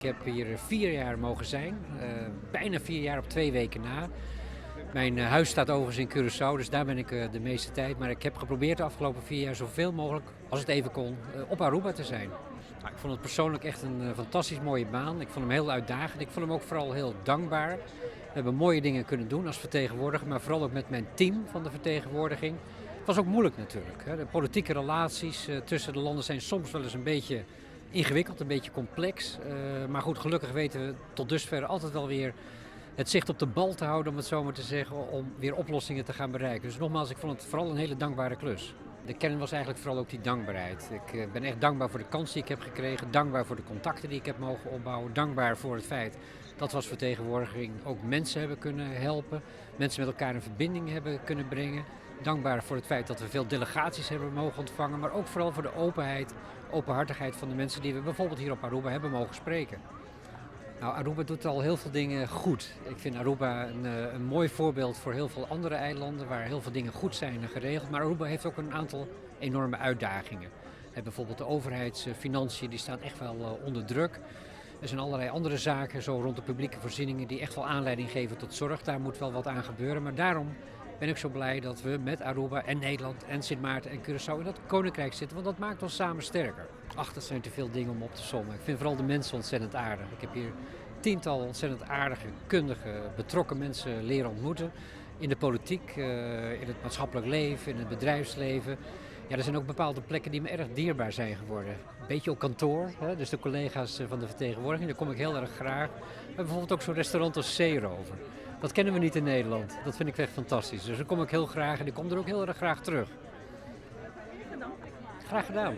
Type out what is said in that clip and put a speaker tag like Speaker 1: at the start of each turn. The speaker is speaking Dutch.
Speaker 1: Ik heb hier 4 jaar mogen zijn, bijna 4 jaar op 2 weken na. Mijn huis staat overigens in Curaçao, dus daar ben ik de meeste tijd. Maar ik heb geprobeerd de afgelopen 4 jaar zoveel mogelijk, als het even kon, op Aruba te zijn. Nou, ik vond het persoonlijk echt een fantastisch mooie baan. Ik vond hem heel uitdagend. Ik vond hem ook vooral heel dankbaar. We hebben mooie dingen kunnen doen als vertegenwoordiger, maar vooral ook met mijn team van de vertegenwoordiging. Het was ook moeilijk natuurlijk. De politieke relaties tussen de landen zijn soms wel eens een beetje ingewikkeld, een beetje complex. Maar goed, gelukkig weten we tot dusver altijd wel weer het zicht op de bal te houden, om het zo maar te zeggen, om weer oplossingen te gaan bereiken. Dus nogmaals, ik vond het vooral een hele dankbare klus. De kern was eigenlijk vooral ook die dankbaarheid. Ik ben echt dankbaar voor de kans die ik heb gekregen, dankbaar voor de contacten die ik heb mogen opbouwen, dankbaar voor het feit dat we als vertegenwoordiging ook mensen hebben kunnen helpen, mensen met elkaar in verbinding hebben kunnen brengen. Dankbaar voor het feit dat we veel delegaties hebben mogen ontvangen, maar ook vooral voor de openheid, openhartigheid van de mensen die we bijvoorbeeld hier op Aruba hebben mogen spreken. Nou, Aruba doet al heel veel dingen goed. Ik vind Aruba een mooi voorbeeld voor heel veel andere eilanden waar heel veel dingen goed zijn geregeld. Maar Aruba heeft ook een aantal enorme uitdagingen. Bijvoorbeeld de overheidsfinanciën die staan echt wel onder druk. Er zijn allerlei andere zaken, zo rond de publieke voorzieningen, die echt wel aanleiding geven tot zorg. Daar moet wel wat aan gebeuren. Maar daarom ben ik zo blij dat we met Aruba en Nederland en Sint Maarten en Curaçao in dat koninkrijk zitten. Want dat maakt ons samen sterker. Ach, dat zijn te veel dingen om op te sommen. Ik vind vooral de mensen ontzettend aardig. Ik heb hier tientallen ontzettend aardige, kundige, betrokken mensen leren ontmoeten. In de politiek, in het maatschappelijk leven, in het bedrijfsleven. Ja, er zijn ook bepaalde plekken die me erg dierbaar zijn geworden. Een beetje op kantoor, hè? Dus de collega's van de vertegenwoordiging, daar kom ik heel erg graag. Maar bijvoorbeeld ook zo'n restaurant als Zeerover. Dat kennen we niet in Nederland. Dat vind ik echt fantastisch. Dus daar kom ik heel graag en ik kom er ook heel erg graag terug. Graag gedaan.